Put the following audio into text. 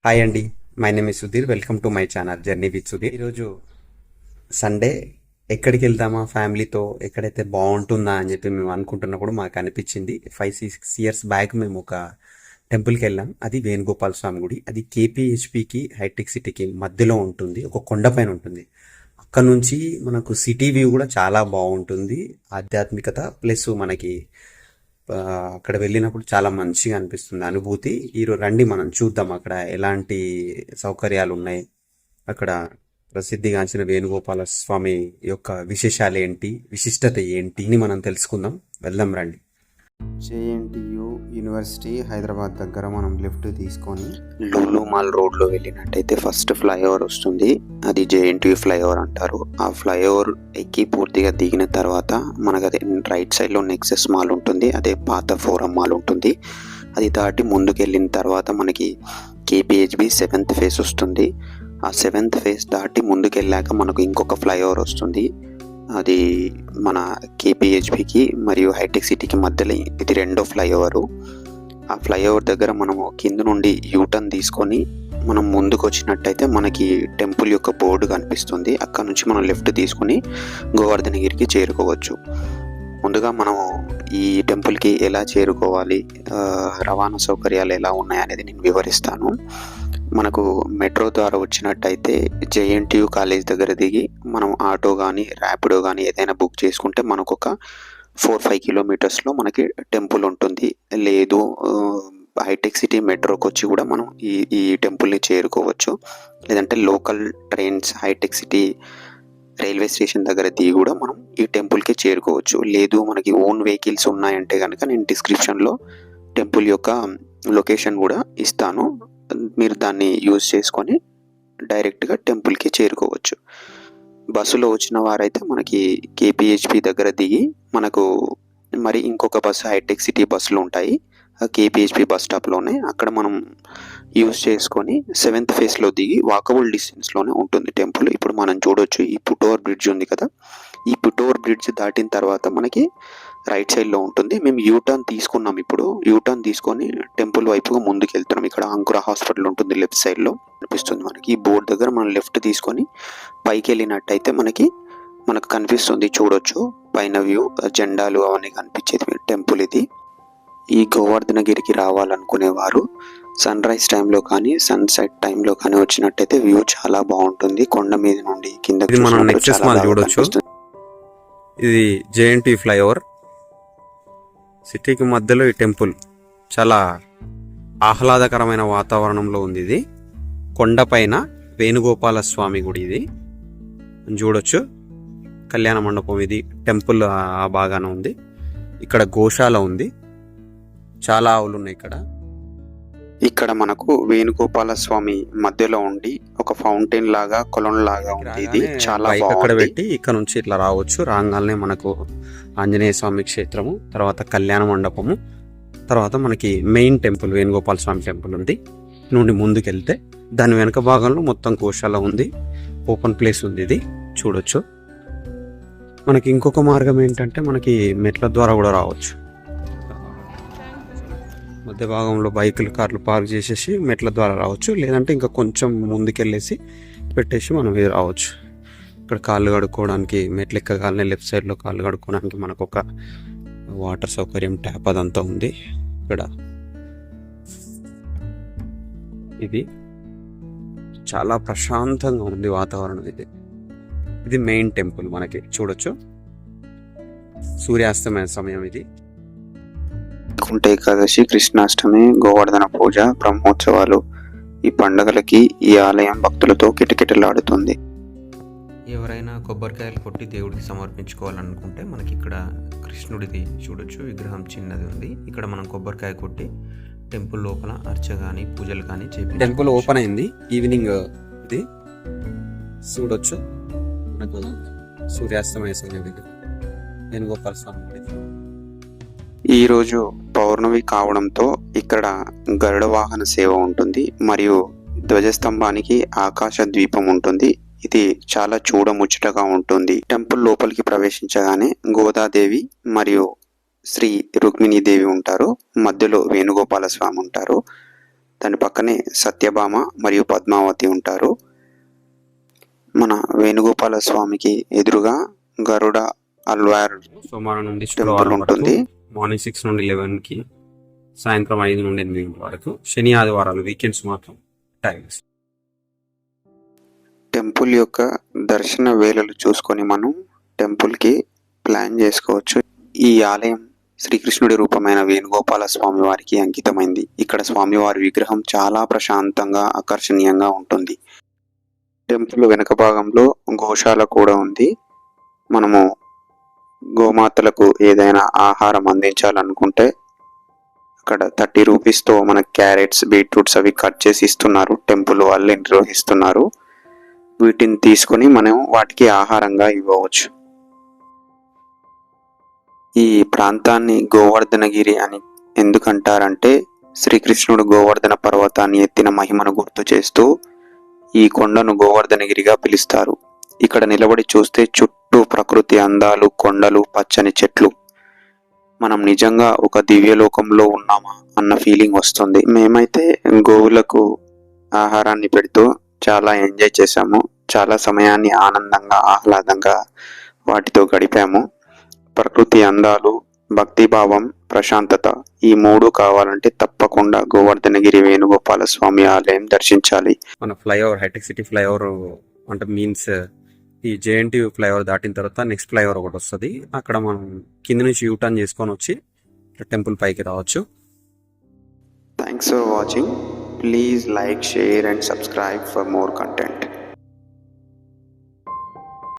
Hi అండి. My name is Sudheer. Welcome to my channel journey with Sudheer. ఈరోజు Sunday ఎక్కడికి వెళ్దామా ఫ్యామిలీతో, ఎక్కడైతే బాగుంటుందా అని చెప్పి మేము అనుకుంటున్నప్పుడు మాకు అనిపించింది. 5-6 ఇయర్స్ బ్యాక్ మేము ఒక టెంపుల్కి వెళ్ళాం. అది వేణుగోపాల స్వామి గుడి. అది కేపీహెచ్పికి హైటెక్ సిటీకి మధ్యలో ఉంటుంది, ఒక కొండపైన ఉంటుంది. అక్కడ నుంచి మనకు సిటీ వ్యూ కూడా చాలా బాగుంటుంది. ఆధ్యాత్మికత ప్లస్ మనకి అక్కడ వెళ్ళినప్పుడు చాలా మంచిగా అనిపిస్తుంది అనుభూతి. ఈరోజు రండి మనం చూద్దాం అక్కడ ఎలాంటి సౌకర్యాలు ఉన్నాయి, అక్కడ ప్రసిద్ధిగాంచిన వేణుగోపాల స్వామి యొక్క విశేషాలు ఏంటి, విశిష్టత ఏంటి అని మనం తెలుసుకుందాం. వెళ్దాం రండి. జేఎన్టీయు యూనివర్సిటీ హైదరాబాద్ దగ్గర మనం లిఫ్ట్ తీసుకొని లూలు మాల్ రోడ్లో వెళ్ళినట్టయితే ఫస్ట్ ఫ్లైఓవర్ వస్తుంది. అది జేఎన్టీయు ఫ్లైఓవర్ అంటారు. ఆ ఫ్లైఓవర్ ఎక్కి పూర్తిగా దిగిన తర్వాత మనకు అదే రైట్ సైడ్లో నెక్సెస్ మాల్ ఉంటుంది, అదే పాత ఫోరం మాల్ ఉంటుంది. అది దాటి ముందుకు వెళ్ళిన తర్వాత మనకి కేపీహెచ్బి 7th ఫేజ్ వస్తుంది. ఆ 7th ఫేజ్ దాటి ముందుకు వెళ్ళాక మనకు ఇంకొక ఫ్లైఓవర్ వస్తుంది. అది మన కేపీహెచ్బికి మరియు హైటెక్ సిటీకి మధ్యలో ఇది రెండో ఫ్లైఓవరు. ఆ ఫ్లైఓవర్ దగ్గర మనము కింద నుండి యూటర్న్ తీసుకొని మనం ముందుకు వచ్చినట్టయితే మనకి టెంపుల్ యొక్క బోర్డు కనిపిస్తుంది. అక్కడ నుంచి మనం లెఫ్ట్ తీసుకొని గోవర్ధనగిరికి చేరుకోవచ్చు. ముందుగా మనము ఈ టెంపుల్కి ఎలా చేరుకోవాలి, రవాణా సౌకర్యాలు ఎలా ఉన్నాయి అనేది నేను వివరిస్తాను. మనకు మెట్రో ద్వారా వచ్చినట్టయితే జేఎన్టీయు కాలేజ్ దగ్గర దిగి మనం ఆటో కానీ ర్యాపిడో కానీ ఏదైనా బుక్ చేసుకుంటే మనకు ఒక 4-5 కిలోమీటర్స్లో మనకి టెంపుల్ ఉంటుంది. లేదు హైటెక్ సిటీ మెట్రోకి వచ్చి కూడా మనం ఈ టెంపుల్ని చేరుకోవచ్చు. లేదంటే local trains hitech city railway station దగ్గర దిగి కూడా మనం ఈ టెంపుల్కి చేరుకోవచ్చు. లేదు మనకి ఓన్ వెహికల్స్ ఉన్నాయంటే కనుక నేను డిస్క్రిప్షన్లో టెంపుల్ యొక్క లొకేషన్ కూడా ఇస్తాను. మీరు దాన్ని యూజ్ చేసుకొని డైరెక్ట్గా టెంపుల్కి చేరుకోవచ్చు. బస్సులో వచ్చిన వారైతే మనకి కేపీహెచ్పి దగ్గర దిగి మనకు మరి ఇంకొక బస్సు హైటెక్ సిటీ బస్సులు ఉంటాయి కేపీహెచ్పి బస్ స్టాప్లోనే. అక్కడ మనం యూజ్ చేసుకొని 7th ఫేజ్లో దిగి వాకబుల్ డిస్టెన్స్లోనే ఉంటుంది టెంపుల్. ఇప్పుడు మనం చూడొచ్చు ఈ పుటోవర్ బ్రిడ్జ్ ఉంది కదా, ఈ పుటోవర్ బ్రిడ్జ్ దాటిన తర్వాత మనకి రైట్ సైడ్లో ఉంటుంది. మేము యూటర్న్ తీసుకున్నాం. ఇప్పుడు యూటర్న్ తీసుకొని టెంపుల్ వైపుగా ముందుకు వెళ్తున్నాం. ఇక్కడ అంకుర హాస్పిటల్ ఉంటుంది లెఫ్ట్ సైడ్లో కనిపిస్తుంది మనకి. ఈ బోర్డు దగ్గర మనం లెఫ్ట్ తీసుకొని పైకి వెళ్ళినట్టయితే మనకు కనిపిస్తుంది, చూడొచ్చు పైన వ్యూ, జెండాలు అవన్నీ కనిపించేది టెంపుల్ ఇది. ఈ గోవర్ధనగిరికి రావాలనుకునేవారు సన్ రైజ్ టైంలో కానీ సన్సెట్ టైంలో కానీ వచ్చినట్టయితే వ్యూ చాలా బాగుంటుంది. కొండ మీద నుండి కింద మనం నెక్సెస్ మాల్ చూడొచ్చు. ఇది జేఎన్టీ ఫ్లైఓవర్, సిటీకి మధ్యలో ఈ టెంపుల్ చాలా ఆహ్లాదకరమైన వాతావరణంలో ఉంది. ఇది కొండపైన వేణుగోపాల స్వామి గుడి. ఇది చూడొచ్చు, కళ్యాణ మండపం. ఇది టెంపుల్ ఆ బాగానే ఉంది. ఇక్కడ గోశాల ఉంది, చాలా ఆవులు ఉన్నాయి ఇక్కడ మనకు వేణుగోపాల స్వామి మధ్యలో ఉండి ఒక ఫౌంటైన్ లాగా కొలను లాగా ఉంది. ఇది చాలా అక్కడ పెట్టి ఇక్కడ నుంచి ఇట్లా రావచ్చు. రాగానే మనకు ఆంజనేయ స్వామి క్షేత్రము, తర్వాత కళ్యాణ మండపము, తర్వాత మనకి మెయిన్ టెంపుల్ వేణుగోపాల స్వామి టెంపుల్ ఉంది. నుండి ముందుకెళ్తే దాని వెనక భాగంలో మొత్తం గోశాల ఉంది, ఓపెన్ ప్లేస్ ఉంది. ఇది చూడొచ్చు. మనకి ఇంకొక మార్గం ఏంటంటే మనకి మెట్ల ద్వారా కూడా రావచ్చు. మధ్య భాగంలో బైకులు కార్లు పార్క్ చేసేసి మెట్ల ద్వారా రావచ్చు. లేదంటే ఇంకా కొంచెం ముందుకెళ్ళేసి పెట్టేసి మనం ఇది రావచ్చు. ఇక్కడ కాళ్ళు కడుక్కోవడానికి మెట్లు ఎక్కగానే లెఫ్ట్ సైడ్లో కాళ్ళు కడుక్కోవడానికి మనకు ఒక వాటర్ సౌకర్యం, ట్యాప్ అదంతా ఉంది ఇక్కడ. ఇది చాలా ప్రశాంతంగా ఉంది వాతావరణం. ఇది మెయిన్ టెంపుల్ మనకి చూడొచ్చు. సూర్యాస్తమయ సమయం ఇది. వైకుంఠ ఏకాదశి, కృష్ణాష్టమి, గోవర్ధన పూజ, బ్రహ్మోత్సవాలు, ఈ పండుగలకి ఈ ఆలయం భక్తులతో కిటకిటలాడుతుంది. ఎవరైనా కొబ్బరికాయలు కొట్టి దేవుడికి సమర్పించుకోవాలనుకుంటే మనకి ఇక్కడ కృష్ణుడిది చూడొచ్చు, విగ్రహం చిన్నది ఉంది. ఇక్కడ మనం కొబ్బరికాయ కొట్టి టెంపుల్ లోపల అర్చ కానీ పూజలు కానీ చేపి టెంపుల్ ఓపెన్ అయింది. ఈవినింగ్ ఇది చూడొచ్చు. మనకు సూర్యాస్తమయ సమయం ఇది వేణుగోపాల స్వామి. ఈరోజు పౌర్ణమి కావడంతో ఇక్కడ గరుడ వాహన సేవ ఉంటుంది మరియు ధ్వజస్తంభానికి ఆకాశ ద్వీపం ఉంటుంది. ఇది చాలా చూడముచ్చటగా ఉంటుంది. టెంపుల్ లోపలికి ప్రవేశించగానే గోదాదేవి మరియు శ్రీ రుక్మిణీదేవి ఉంటారు, మధ్యలో వేణుగోపాల స్వామి ఉంటారు. దాని పక్కనే సత్యభామ మరియు పద్మావతి ఉంటారు. మన వేణుగోపాల స్వామికి ఎదురుగా గరుడ అల్వార్ సోమవారం నుండి శుక్రవారం ఉంటుంది. మార్నింగ్ 6 నుండి 11కి, సాయంత్రం 5 నుండి 8 వరకు. శని ఆదివారాలు వీకెండ్స్ మాత్రం టైమ్స్. టెంపుల్ యొక్క దర్శన వేళలు చూసుకొని మనం టెంపుల్కి ప్లాన్ చేసుకోవచ్చు. ఈ ఆలయం శ్రీకృష్ణుడి రూపమైన వేణుగోపాల స్వామి వారికి అంకితమైంది. ఇక్కడ స్వామివారి విగ్రహం చాలా ప్రశాంతంగా ఆకర్షణీయంగా ఉంటుంది. టెంపుల్ వెనుక భాగంలో గోశాల కూడా ఉంది. మనము గోమాతలకు ఏదైనా ఆహారం అందించాలనుకుంటే అక్కడ 30 రూపీస్తో మనకు క్యారెట్స్, బీట్రూట్స్ అవి కట్ చేసి ఇస్తున్నారు. టెంపుల్ వాళ్ళే నిర్వహిస్తున్నారు. వీటిని తీసుకొని మనం వాటికి ఆహారంగా ఇవ్వవచ్చు. ఈ ప్రాంతాన్ని గోవర్ధనగిరి అని ఎందుకంటారంటే శ్రీకృష్ణుడు గోవర్ధన పర్వతాన్ని ఎత్తిన మహిమను గుర్తు చేస్తూ ఈ కొండను గోవర్ధనగిరిగా పిలుస్తారు. ఇక్కడ నిలబడి చూస్తే చుట్టూ ప్రకృతి అందాలు, కొండలు, పచ్చని చెట్లు. మనం నిజంగా ఒక దివ్యలోకంలో ఉన్నామా అన్న ఫీలింగ్ వస్తుంది. మేమైతే గోవులకు ఆహారాన్ని పెడుతూ చాలా ఎంజాయ్ చేశాము. చాలా సమయాన్ని ఆనందంగా, ఆహ్లాదంగా వాటితో గడిపాము. ప్రకృతి అందాలు, భక్తిభావం, ప్రశాంతత ఈ 3 కావాలంటే తప్పకుండా గోవర్ధనగిరి వేణుగోపాల స్వామి ఆలయం దర్శించాలి. మన ఫ్లైఓవర్, హైటెక్ సిటీ ఫ్లైఓవర్ అంటే మీన్స్ ఈ జేఎన్టీ ఫ్లైఓవర్ దాటిన తర్వాత నెక్స్ట్ ఫ్లైఓవర్ ఒకటి వస్తుంది. అక్కడ మనం కింద నుంచి యూటర్న్ చేసుకొని వచ్చి టెంపుల్ పైకి రావచ్చు. Thanks for watching. Please like, share and subscribe for more content.